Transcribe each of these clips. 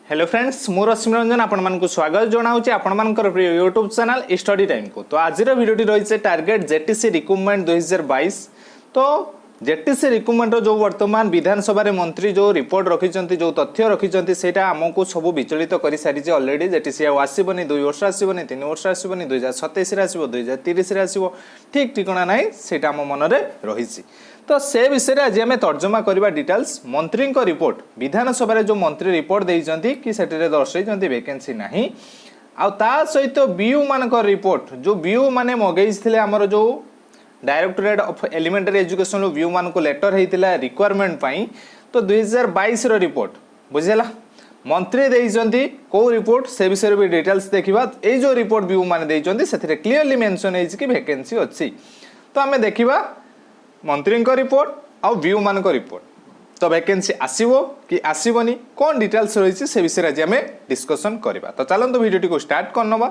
Hello friends मोर रश्मि रंजन आपण स्वागत जनाऊँ आपण प्रिय यूट्यूब चैनल स्टडी टाइम को। तो आज भिडियोटी रही टार्गेट जेटीसी रिक्रुटमेंट 2022। तो जेटीसी रिक्रुटमेंट जो वर्तमान विधानसभा मंत्री जो रिपोर्ट रखिंट जो तथ्य रखिंट से आमको सब विचलित कर सारी अलरेडी जेटीसी आसबनी 2 वर्ष आसबनी 3 वर्ष आसबनी 2027 आसो 2030 आसो ठीक ठिकाना ना से आम मन में रही। तो से विषय में आज आम तर्जमा करवा डिटेल्स मंत्री रिपोर्ट विधानसभा जो मंत्री रिपोर्ट देइजंती कि सेठे दर्शाई वैकेंसी नहीं आ सहित बीयू मान रिपोर्ट जो बीयू माने मगेई आमर जो directorate of elementary education view मान को लेटर होता रिक्वायरमेंट पाई। तो 2022 रिपोर्ट बुझेला मंत्री देइजंती को रिपोर्ट से विषय भी डिटेल्स देखा। ये जो रिपोर्ट व्यू मान देइजंती से क्लीयरली मेंशन है कि वैकेंसी अच्छी। तो आम देखा मंत्री रिपोर्ट आ व्यू मान रिपोर्ट तो वैकेंसी आसीबो कि आसीबनी कौन डिटेल्स रही से विषय आज आम डिस्कसन करवा। तो चलते वीडियो को स्टार्ट करनवा।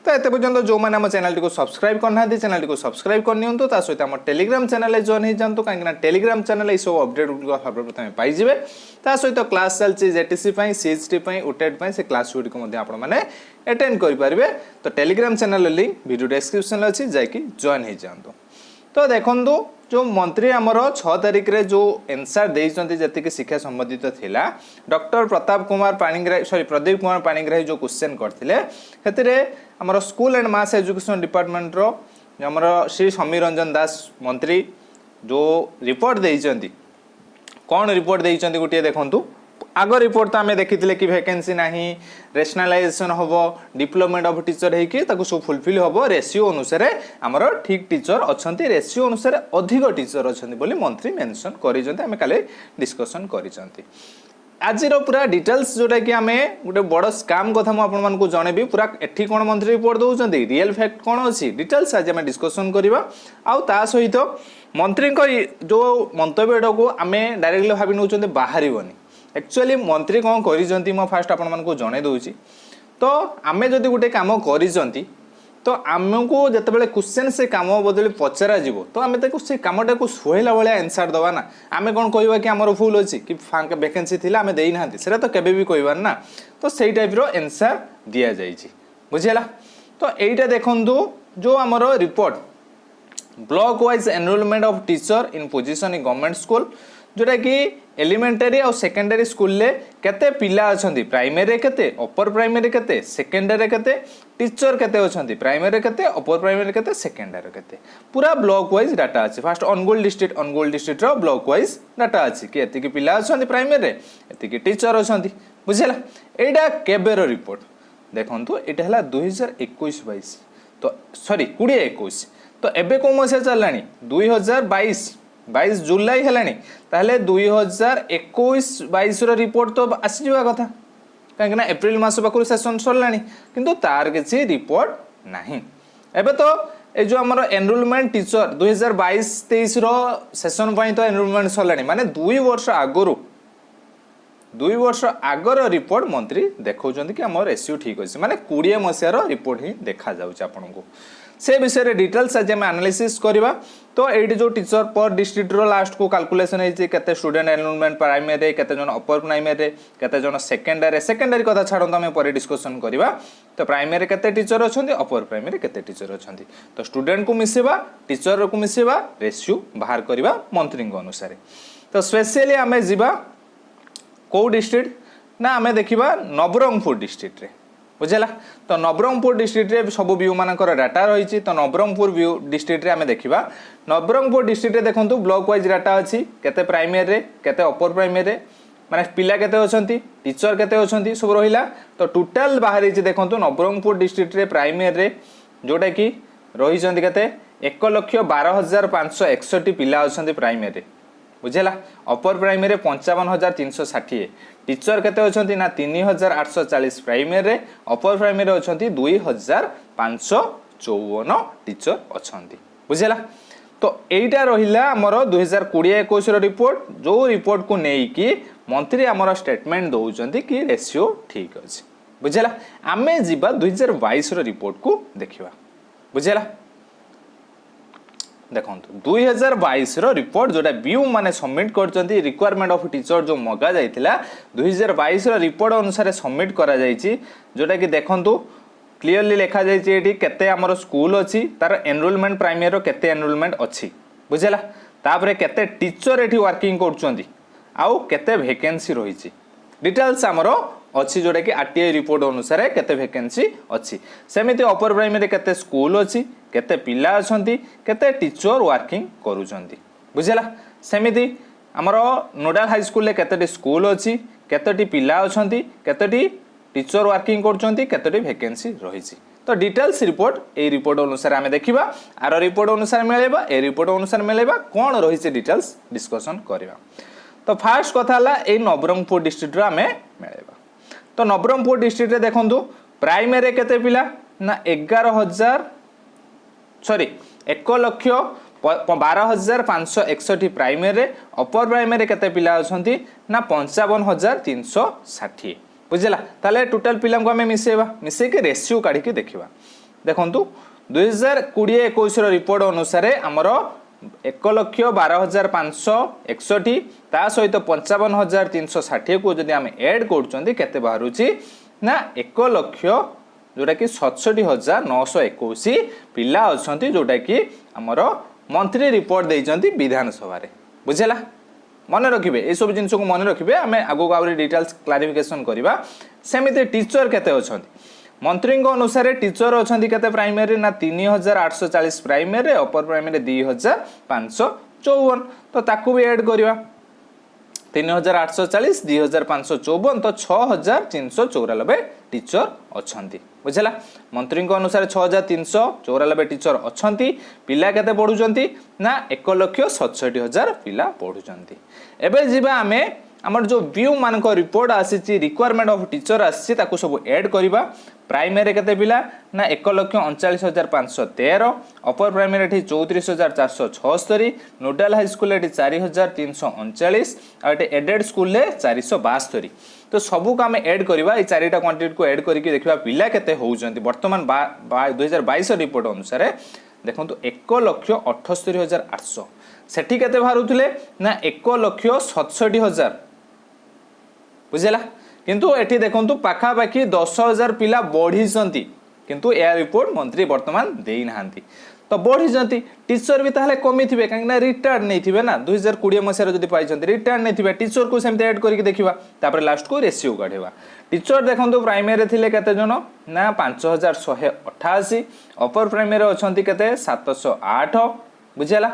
तो एत पर्यंत जो मैंने आम चैनल को सब्सक्राइब करना चैनल को सब्सक्राइब करनी सहित आम टेलीग्राम चैनल जॉइन हो जातु कहीं टेलीग्राम चैनल सब अपडेट गुड सर्वप्रथम पाइबे। सहित क्लास चलती जेटीसी सीएचटी उटेड से क्लास गुड़िक आपने अटेंड करेंगे। तो Telegram channel link video description अच्छी जाकि जॉइन हो जातु। तो देखो जो मंत्री आमर 6 तारिख रे जो एनसर देती जी शिक्षा संबंधित थिला डॉक्टर प्रताप कुमार पाणिग्राही प्रदीप कुमार पाणिग्राही जो क्वेश्चन करते आमर school and mass education department रो आमर श्री समीर रंजन दास मंत्री जो रिपोर्ट देइचंती कौन रिपोर्ट देइचंती गोटे देखंतु। आग रिपोर्ट तो आम देखी कि वैकेंसी नहीं रेशनलाइजेशन हम डिप्लोमेंट ऑफ टीचर हो सब फुलफिल हम रेशियो अनुसार आमर ठीक टीचर अच्छा रेशियो अनुसार अधिक टीचर अच्छा मंत्री मेंशन करें काले डिस्कसन करें। आज पूरा डिटेल्स जोटा कि आम गोटे बड़ स्काम कथा मुझे जनइबी पूरा एठी कौन मंत्री रिपोर्ट दौरान रियल फैक्ट कौन अच्छी डिटेल्स आज आम डिस्कसन करवा। आ सहित मंत्री जो मंतव्य को आम डायरेक्टली भावी नौ बाहर एक्चुअली मंत्री कौन करी फास्ट आपको जन दूसरी। तो आम जदि गोटे कम करी तो आमको जिते क्वेश्चन से कम बदल पचरा जीवो तो आम से कमटा को सुहला भाया आंसर दवा ना आम कौन कहवा कि आमर भूल अच्छी कि फांक वैकेंसी थी आम देना से तो केवे भी कहबार ना। तो सही टाइप आंसर दि जाए बुझेगा। तो यहीटा देखु जो आमर report block wise enrolment of teacher in position in government school जोटा कि एलिमेंटरी और सेकेंडरी स्कूल ले केते पिला अछंती प्राइमरी केते अपर प्राइमरी केते सेकेंडरी केते टीचर केते अछंती प्राइमरी केते अपर प्राइमरी केते सेकेंडरी केते पूरा ब्लॉक वाइज डाटा अछि। फास्ट अनुगुल डिस्ट्रिक्ट रो ब्लॉक वाइज डाटा अछि कि एति कि पिला अछंती प्राइमरी एति कि टीचर अछंती बुझेला। एटा केबेर रिपोर्ट देखंतु एटा हला 2021-22 तो सॉरी 2021 तो एबे को मसे चलानी 2022 जुलाई है ताहले 2021-22 रिपोर्ट तो आसी जावा कथा कहीं एप्रिल मास पाखु सेशन सरला किंतु तार किसी रिपोर्ट नहीं। एबे तो ए जो हमर एनरोलमेंट टीचर 2022-23 रो सेशन पई तो एनरोलमेंट सरला माने 2 वर्ष आगर रिपोर्ट मंत्री देखौचंती कि हमर रेशियो ठीक अछि माने 20 मसिया रिपोर्ट ही देखा जाउछ आपनको से विषय में डिटेल्स आज आम एनालिसिस करवा। तो ये जो टीचर पर डिस्ट्रिक्ट रो लास्ट को कैलकुलेशन है स्टूडेंट एनरोलमेंट प्राइमरी केते जन अपर प्राइमरी केते जन सेकेंडरी कथा छाड़ो आम पर डिस्कसन करवा। तो प्राइमरी केते टीचर अच्छा अपर प्राइमरी केते टीचर अच्छा तो स्टूडेंट को मिसेवा टीचर को मिसेवा रेशियो बाहर करवा मंत्री अनुसार। तो स्पेशली आम जीवा कौ डिस्ट्रिक्ट ना आम देखा नवरंगपुर डिस्ट्रिक्ट रे बुझेला। तो नवरंगपुर डिस्ट्रिक्ट रे सब व्यू मानकर डाटा रही। तो नवरंगपुर व्यू डिस्ट्रिक्ट रे आम देखा नवरंगपुर डिस्ट्रिक्ट रे देखंतु ब्लॉक वाइज डाटा अच्छी केते प्राइमरी केते अपर प्राइमरी माने पिला केते अछंती टीचर केते अछंती सब रहिला। तो टोटल बाहर देखंतु नवरंगपुर डिस्ट्रिक्ट रे प्राइमरी जोटा कि रही केते 1,12,561 पिला अछंती प्राइमरी बुझेला। अपर प्राइमरी 55,360 टीचर केते अछंती ना 3,840 प्राइमरी अपर प्राइमरी अछंती 2,554 टीचर अछंती बुझेला। तो एटा रहिला हमर 2020-21 रिपोर्ट जो रिपोर्ट को नेई कि मंत्री हमर स्टेटमेंट दउचंती कि रेशियो ठीक अछि बुझेला। आमे जीवा 2022 रिपोर्ट को देखिबा बुझेला। देखो 2022 रिपोर्ट जोटा बीयू माने सबमिट करचंती रिक्वायरमेंट ऑफ टीचर जो मगा जाइथिला 2022 रिपोर्ट अनुसार सबमिट करा जाइछि जोटा कि देखंतु क्लियरली लिखा जाइछि एठी केते हमर स्कूल अछि तार एनरोलमेंट प्राइमरी रो केते एनरोलमेंट अछि बुझला तापरे केते टीचर एठी वर्किंग करचंती आउ केते वैकेंसी रहिछि डिटेल्स हमरो अच्छी जोटा कि आरटीआई रिपोर्ट अनुसार केते वैकेंसी अच्छी सेमिति अपर प्राइमरी केते स्कूल अच्छी केते पिला अछंती केते टीचर वर्किंग करूछंती बुझला सेमिति हमरो नोडाल हाई स्कूल ले केतेटी स्कूल अच्छी केतेटी पिला अछंती केतेटी टीचर वर्किंग करूछंती केतेटी वैकेंसी रहिछि तो डिटेल्स रिपोर्ट ए रिपोर्ट अनुसार आमे देखिबा आरो रिपोर्ट अनुसार मिलेबा ए रिपोर्ट अनुसार मिलेबा कोन रहिछि डिटेल्स डिस्कशन करबा तो फास्ट कथा हला ए नवरंगपुर डिस्ट्रिक्ट रो आमे मिलेबा तो नवरंगपुर डिस्ट्रिक्ट रे देखंतु प्राइमरी केते पिला ना 11561 प्राइमरी रे अपर प्राइमरी केते पिला अछंती ना 55360 बुझला ताले टोटल पिला को हमें मिसेबा के रेशियो काढी के देखिबा देखंतु 2020-21 रो रिपोर्ट अनुसार हमरो 1,12,561 ता सहित 55,360 को जदि आम एड कर केते बाहरुची ना 1,00,000 जोटा कि 67,921 पिला अछंती जोटा कि हमर मंत्री रिपोर्ट देइचंती विधानसभा रे बुझला मन रखिबे ए सब जिंस को मन रखिबे आमे आगो आउरी डिटेल्स क्लैरिफिकेशन करबा सेमिते टीचर केते अछंती मंत्री अनुसार टीचर अच्छा प्राइमरी ना 3840 प्राइमरी अपर प्राइमरी 2554 तो ताकू भी ऐड करवा 3840 2554 तो 6394 टीचर अच्छा बुझला मंत्री अनुसार 6394 टीचर अच्छा पिला केते पढ़ुचंती ना 1,67,000 पिला पढ़ुचंती एबे जीवा आमे हमर जो व्यू मान को रिपोर्ट आसी रिक्वायरमेंट ऑफ टीचर आसी ताकू सब ऐड करबा प्राइमरी केते पिला ना 1,39,513 अपर प्राइमरी एठी 34,476 नोडाल हाई स्कूल एठी 4,339 आ एठी एडेड स्कूल ले 472 तो सबू को आम ऐड करबा ए चारिटा क्वांटिटी को ऐड करके देखबा पिला केते होउचंती वर्तमान 2022 रिपोर्ट अनुसार देखंतु 1,68,800 सेठी केते बाहरुथिले ना 1,67,000 बुझला किंतु एठी देखंतु पाखा पाखी 10,000 पिला बढ़ी जंती किंतु ए रिपोर्ट मंत्री वर्तमान देई नाहंती तो बढ़ी जंती टीचर भी ताहले कमी थिबे कांगना रिटायर्ड नै थिबे ना 2020 मसिया जदी पाइ जंती रिटायर्ड नै थिबे टीचर को सेमते ऐड करके देखिबा तापर लास्ट को रेशियो काढेबा टीचर देखंतु प्राइमरी थिले केते जनो ना 5188 अपर प्राइमरी अछंती केते 708 बुझला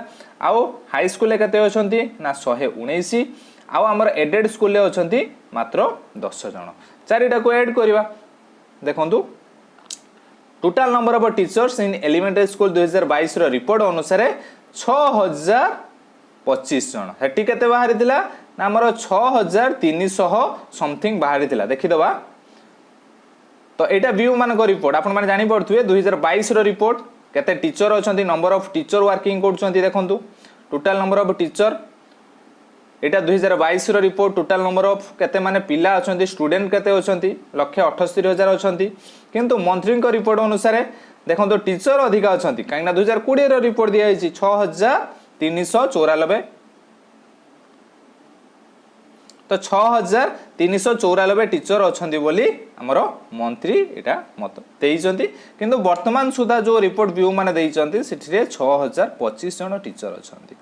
आउ हाई स्कूल ले केते अछंती ना 119 आउ हमर एडेड स्कूल ले अछंती मात्र 10 जण चारिटा को ऐड करबा देखंतु total number of teachers in elementary school 2022 रो रिपोर्ट अनुसार 6025 जण हेटी केते बाहरी दिला ना हमर 6300 समथिंग बाहरी दिला देखि दबा तो एटा व्यू मान को रिपोर्ट आपण माने जानि पड़थुए 2022 रो रिपोर्ट केते टीचर अछंती नंबर ऑफ टीचर वर्किंग करछंती देखंतु टोटल नंबर ऑफ टीचर एटा 2022 रो रिपोर्ट टोटल नंबर ऑफ केते माने पिला अछंती स्टूडेंट केते अछंती 1,78,000 अछंती किंतु मंत्री को रिपोर्ट अनुसार देखंतु टीचर अधिका अछंती काइना 2020 रो रिपोर्ट दिया हिची 6,394 तो 6,394 टीचर अछंती बोली हमरो मंत्री एटा मत देइचंती किंतु वर्तमान सुधा जो रिपोर्ट व्यू माने देइचंती सिठिरे 6,025 जण टीचर अछंती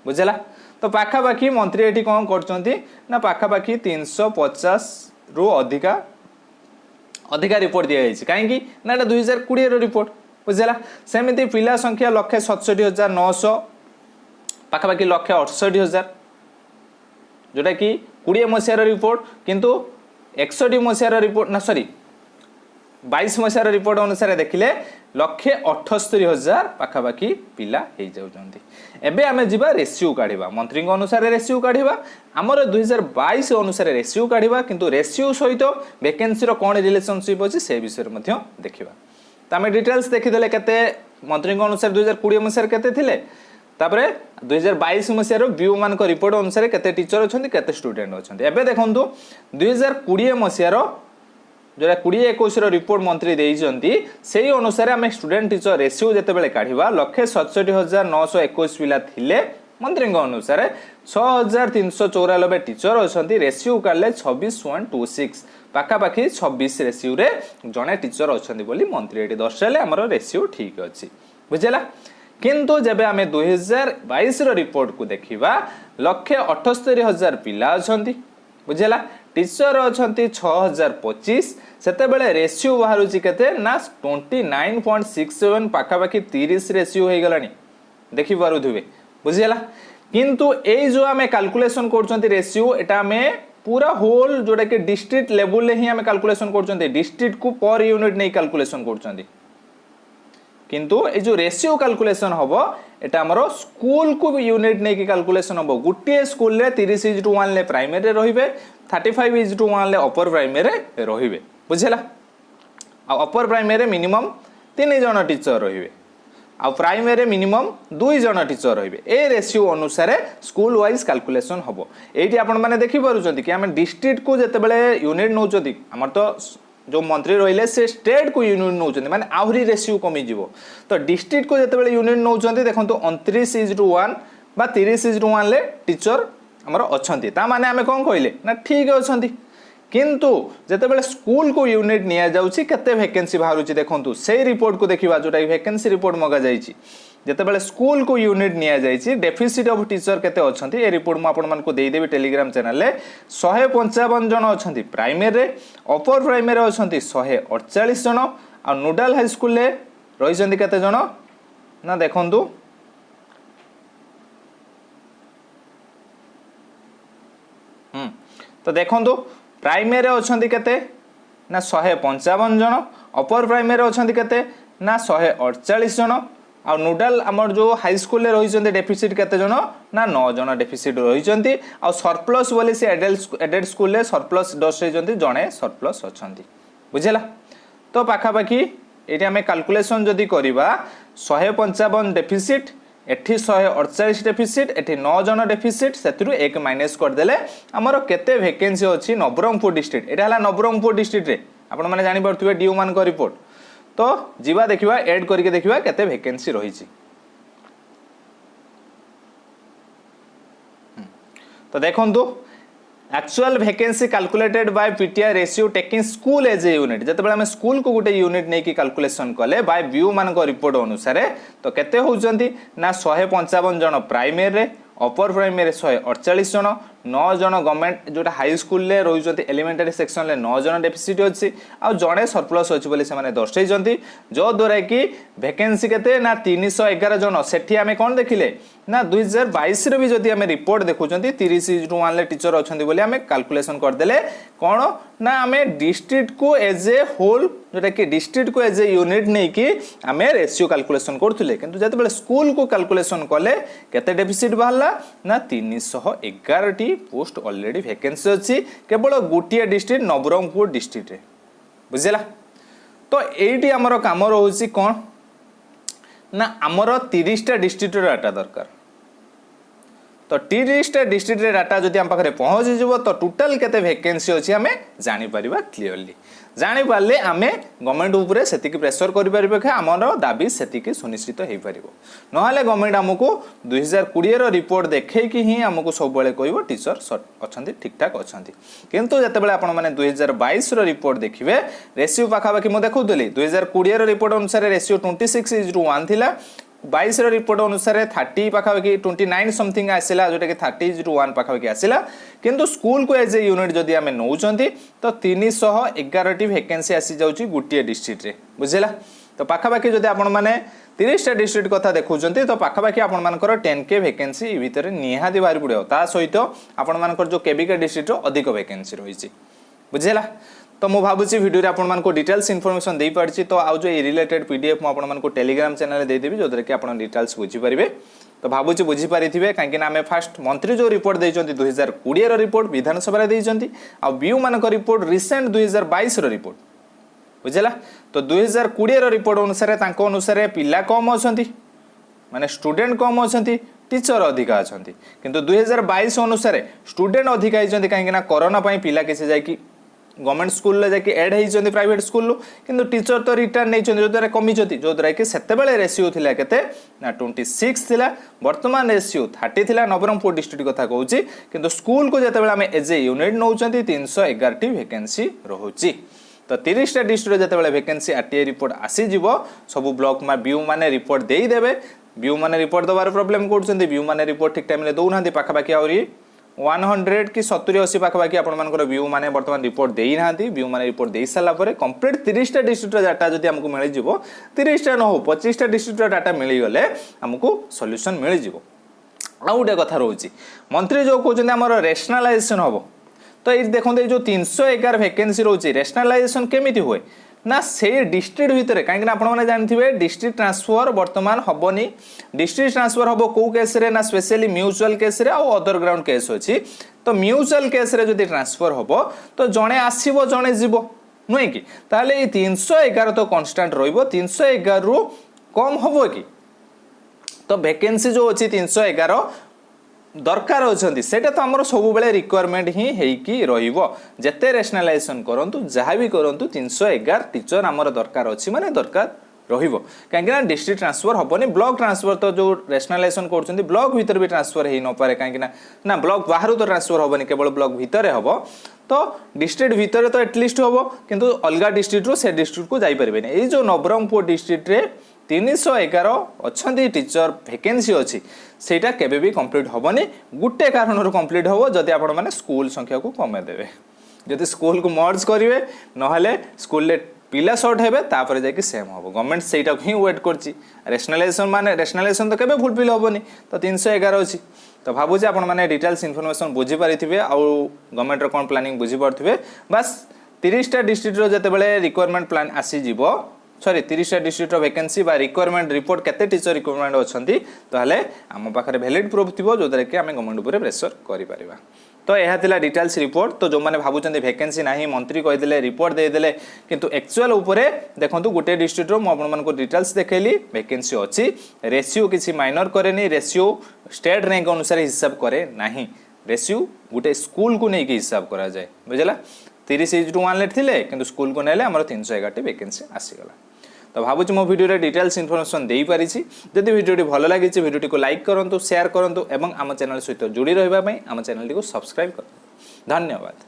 बुझला तो पाखा पाखी मंत्री एठी कोन करचंती ना पाखा पाखी 350 रु अधिका रिपोर्ट दिया हिची काहे कि ना एटा 2020 रो रिपोर्ट बुझला सेमिति पिला संख्या 1,67,900 पाखा पाखी 1,68,000 जोटा कि 20 मसिया रिपोर्ट किंतु 61 मसिया रिपोर्ट ना सॉरी 22 मसिया रिपोर्ट अनुसार देखिले 1,78,000 पाखा पाखी पिला हे जाउचंती एबे आमे जिबा रेशियो काढिबा मंत्री अनुसार रेशियो काढिबा हमर 2022 अनुसार रेशियो काढिबा किंतु रेशियो सहित वैकेंसी रो कोन रिलेशनशिप अछि से विषय मध्ये देखिबा त आमे डिटेल्स देखिदेले केते मंत्री अनुसार 2020 मसिया केते थिले तापरे 2022 मसिया रो व्यू मान को रिपोर्ट अनुसार केते टीचर अछंती केते स्टूडेंट अछंती एबे देखंतु 2020 मसिया रो जोटा 2021 रिपोर्ट मंत्री देइजंती सेही अनुसार आम स्टूडेंट टीचर रेशियो जितेबाला काढ़ा 1,67,921 पिला थिले मंत्री अनुसार 6,394 टीचर अच्छा रेशियो काढ़ले 26.26 पाखापाखि 26 रेशियो रे जड़े टीचर अच्छा मंत्री ये दर्शाले आमर रेशियो ठीक अच्छी बुझेगा। किंतु जब आम 2022 रिपोर्ट को देखा 1,78,000 पिला अच्छा बुझेगा टीचर अच्छा 6,025 सेतेबेले रेशियो बाहर ना 29.67 पाखापाखि 30 रेशियो हो गलानी देखि पारुथिबे बुझेगा। किंतु ए जो आम कैलकुलेशन कर रेशियो एटा आम पूरा होल जोटा कि डिस्ट्रिक्ट लेवल ही आम कैलकुलेशन कर डिस्ट्रिक्ट को पर यूनिट नहीं कैलकुलेशन कर किंतु ए जो रेशियो कैलकुलेशन हम एटा हमर स्कूल को यूनिट नहीं कि कैलकुलेशन हम गोटे स्कूल रे 30:1 ले प्राइमरी रहिबे 35:1 ले अपर प्राइमरी रहिबे बुझेला। आ अपर प्राइमरी मिनिमम 3 जन टीचर रहिबे आ प्राइमरी मिनिमम 2 जन टीचर रहिबे ए रेशियो अनुसार स्कूल वाइज कैलकुलेशन हम एठी आपण माने देखि पारुचंती कि हम डिस्ट्रिक्ट को जते बेले यूनिट नउचंती हमर तो जो मंत्री रहिले से स्टेट को यूनिट नौचंती माने आहुरी रेशियो कमी जीवो तो डिस्ट्रिक्ट को जते बेले यूनिट नौचंती देखंतु 29:1 बा 30:1 ले टीचर हमर अछंती ता माने हमें कोन कहले ना ठीक अछंती। किंतु जते बेले स्कूल को यूनिट निया जाउची केते वैकेंसी बाहरुची देखंतु से रिपोर्ट को देखिबा जोटा वैकेंसी रिपोर्ट मगा जाईची जते बेले स्कूल को यूनिट निया जाईची डेफिसिट ऑफ टीचर केते अछंती ए रिपोर्ट म आपन मन को देई देबी टेलीग्राम चैनल ले 155 जन अछंती प्राइमरी रे अपर प्राइमरी अछंती 148 जन आ नोडल हाई स्कूल ले रहिसंती केते जन ना देखंतु तो देखंतु प्राइमरी अछंती केते ना 155 जन अपर प्राइमरी अछंती केते ना 148 जन आ नोडल आमर जो हाई स्कूल ले रही डेफिसिट केते जन ना 9 जन डेफिसिट रही आ सरप्लस बोली से एडेड स्कूल ले सरप्लस दर्शाई जड़े सरप्लस अच्छा बुझेला। तो पाखापाखि ये आम कैलकुलेशन जदि करवा 155 डेफिसिट एठी 148 डेफिसिट एठी 9 जन डेफिसिट से एक माइनस करदेले आमर केते वैकेंसी अच्छी नवरंगपुर डिस्ट्रिक्ट एटा हला नवरंगपुर डिस्ट्रिक्ट रे आपण माने जानि परथुबे डीओ मान को रिपोर्ट तो जीवा देखिबा ऐड करके देखिबा केते वैकेंसी रहिछि। तो देखंतु actual vacancy calculated by PTI ratio taking school as a unit जते बेले हम स्कूल को गोटे यूनिट नहीं कि कैलकुलेशन कले बाय व्यू मान को रिपोर्ट अनुसार तो केते होउचंती ना 155 जन प्राइमरी रे अपर प्राइमरी 148 जन 9 जन गवर्नमेंट जोटा हाई स्कूल ले रही एलिमेंटरी सेक्शन ले 9 जन डेफिसिट अच्छी आ जड़े सरप्लस अच्छी बोली से दर्शाई जो द्वारा कि वैकेंसी केते ना 311 जन सेठी आमे कौन देखिले ना 2022 रे भी जदि आमे रिपोर्ट देखुचंती 30:1 ले टीचर अच्छी बोली आमे कैलकुलेशन करदेले कौन ना आमे डिस्ट्रिक्ट को एज ए होल जोटा कि डिस्ट्रिक्ट को एज ए यूनिट नहीं कि आमे रेशियो कैलकुलेशन करथुले किंतु जते बेले स्कूल को कैलकुलेशन कले केते डेफिसिट बाहला ना 311 टी पोस्ट ऑलरेडी वैकेंसी अच्छी केवल गोटे डिस्ट्रिक्ट नवरंगपुर डिस्ट्रिक्ट रे बुझेला। तो एटी आमर काम रोची कौन ना आमर 30टा डिस्ट्रिक्ट डाटा दरकार तो 30टा डिस्ट्रिक्ट रे डाटा जदि हम पाखरे पहुंच जिवो तो टोटल केते वैकेंसी अछि हमें जानि परिबा क्लियरली जानि पाले आमे गवर्नमेंट ऊपर सेतिकी प्रेशर करि परिबे कि हमर दाबी सेतिकी सुनिश्चित हेई परिबो नहले गवर्नमेंट हमको 2020 रो रिपोर्ट देखै कि ही हमको सब बेले कहबो टीचर अछंती ठीक ठाक अछंती किंतु जते बेले आपण माने 2022 रो रिपोर्ट देखिबे रेशियो पाखा बाकी म देखौतली 2020 रो रिपोर्ट अनुसार रेशियो 26:1 थिला 22 रो रिपोर्ट अनुसार 30 पाखापाखि 29 समथिंग आसिला जोटा कि 30:1 पाखापाखि आसिला किंतु स्कूल को एज ए यूनिट जदि आमे नौचंती तो 311 टी वैकेंसी आसी जाउची गुटिया डिस्ट्रिक्ट रे बुझेला। तो पाखापाखि जदि आपण माने 30टा डिस्ट्रिक्ट कथा देखुचंती तो पाखापाखि आपण मानकर 10K वैकेंसी इ भितर निहाती बाहर पड़ो ता सहित आपण मानकर जो केबीके डिस्ट्रिक्ट रो अधिक वैकेंसी रहिची बुझेला। तो मु भाबुची वीडियो रे आपण मानको डिटेल्स इन्फॉर्मेशन देई पारची तो आउ जो रिलेटेड पीडीएफ मु आपण मानको टेलीग्राम चैनल रे दे देबी जोदरे कि आपण डिटेल्स बुझी परिबे तो भाबुची बुझी पारिथिबे काहे ना हमें फर्स्ट मंत्री जो रिपोर्ट देइचंती 2020 रो रिपोर्ट विधानसभा रे देइचंती आ बीयू मानको रिपोर्ट रिसेंट 2022 रो रिपोर्ट बुझला। तो 2020 रो रिपोर्ट अनुसार तांको अनुसार पिला कम अछंती माने स्टूडेंट कम अछंती टीचर अधिक अछंती किंतु 2022 अनुसार स्टूडेंट अधिक आइचंती काहे ना कोरोना पई पिला किसे जाय कि गवर्नमेंट स्कूल रे जाके ऐड होइछन्ती प्राइवेट स्कूल किंतु टीचर तो रिटर्न नै छन्ती जो द्वारा कमी छथि जो द्वारा कि सेते बेले रेशियो थिला केते ना 26 थिला वर्तमान रेशियो 30 थिला नवरंगपुर डिस्ट्रिक्ट कथा कहूची किंतु स्कूल को जेते बेले हम एज ए यूनिट नौचन्ती 311 टी वैकेंसी रहउची तो 30 टा डिस्ट्रिक्ट जेते बेले वैकेंसी आरटीआई रिपोर्ट आसी जिवो सब ब्लॉक मा बीयू माने रिपोर्ट देई देबे बीयू माने रिपोर्ट दबार प्रॉब्लम करछन्ती बीयू माने रिपोर्ट ठीक टाइम ले दउ नांती पाखा बाकी आउरी 100 कि 70-80 पाखापाखि आपण व्यू मैंने बर्तमान रिपोर्ट दे ना व्यू मैंने रिपोर्ट दे सारापर कंप्लीट 30 टा डिस्ट्रिक्ट डाटा जब आमको मिल जाव 30 टा न हो 25 टा डिस्ट्रिक्ट डाटा मिलगले आमको सॉल्यूशन मिल जाव आउ गोटे कथा रोचे मंत्री जो कहते आम रेशनालाइजेशन हम तो ये देखते जो 311 वैकेंसी रोचे रेशनालाइजेशन केमी हुए ना से डिस्ट्रिक्ट भितर कहीं आपने जानते डिस्ट्रिक्ट ट्रांसफर बर्तमान हेनी डिस्ट्रिक्ट ट्रांसफर हम कौ केस रे ना स्पेशली म्यूचुअल केस रे और अदर ग्राउंड केस अच्छी तो म्यूचुअल केस रे जदि ट्रांसफर हम तो जड़े आसो जड़े जीव नुहे कि ताले ये 311 तो कांस्टेंट रहिबो 311 रु कम हम कि तो वैकेंसी जो अच्छी 311 दरकार अच्छा सेटा तो आमर सब बेले रिक्वायरमेंट ही हेकी रहिबो जेते रेशनालाइजेशन करंतु जहाँ भी करंतु 311 टीचर आमर दरकार अच्छी माने दरकार रहिबो कहीं डिस्ट्रिक्ट ट्रांसफर हेनी ब्लॉक ट्रांसफर तो जो रेशनालाइजेशन कर ब्लॉक भीतर भी ट्रांसफर हो न पारे कहीं ना ब्लॉक बाहर तो ट्रांसफर हेनी केवल ब्लॉक भितर हम तो डिस्ट्रिक्ट भितर तो एटलिस्ट हम किंतु अलग डिस्ट्रिक्ट रू से डिस्ट्रिक्ट को जाई परिबेनी ए जो नवरंगपुर डिस्ट्रिक्ट रे 311 अच्छा टीचर वैकेंसी अच्छी सेटा केबे भी कंप्लीट हेनी गोटे कारण कंप्लीट हम जदि आपण माने स्कूल संख्या को कमे देबे जदि स्कूल को मर्ज करेंगे ना स्कूल रे पिला सर्ट हेबे तापर जाके सेम हम गवर्नमेंट सेटा ही वेट करछि रेशनालाइजेशन माने रेशनालाइजेशन तो केबे फुलफिल हेबनी तो 311 अच्छी तो भावुचे आपण माने डिटेल्स इनफॉरमेशन बुझी पारिथिबे आ गवर्नमेंट रो कोन प्लानिंग बुझी पारथिबे बस 30 टा डिस्ट्रिक्ट रो जते बेले रिक्वायरमेंट प्लान आसी जिवो सॉरी 30 टा डिस्ट्रिक्ट रो वैकेंसी बा रिक्वायरमेंट रिपोर्ट केते टीचर रिक्वायरमेंट अछंती ताले आम पाखरे वैलिड प्रूफ थिबो जो कि आम गवर्नमेंट ऊपर प्रेशर करि परिबा तो यह थिला डिटेल्स रिपोर्ट तो जो मैंने भावुचंदी वैकेंसी नाही मंत्री कहीदेले रिपोर्ट देदेले किंतु एक्चुअल उपरे देखंतु गोटे डिस्ट्रिक्ट रो आपण मानको डिटेल्स देखैली वैकेंसी अछि रेशियो किछि माइनर करेनी रेशियो स्टेट रैंक अनुसार हिसाब करे नाही रेशियो गोटे स्कूल को नहीं हिसाब करा जाए बुझला 30:1 थिले किंतु स्कूल को नेले हमर 311 वैकेंसी आसीगला तो भावुँ मो वीडियो डिटेल्स इनफॉरमेशन दे पारी जदि वीडियो भल लगी वीडियो को लाइक करूँ शेयर करूँ और आम चैनल सहित जोड़ी रहा आम चैनल को सब्सक्राइब करूँ धन्यवाद।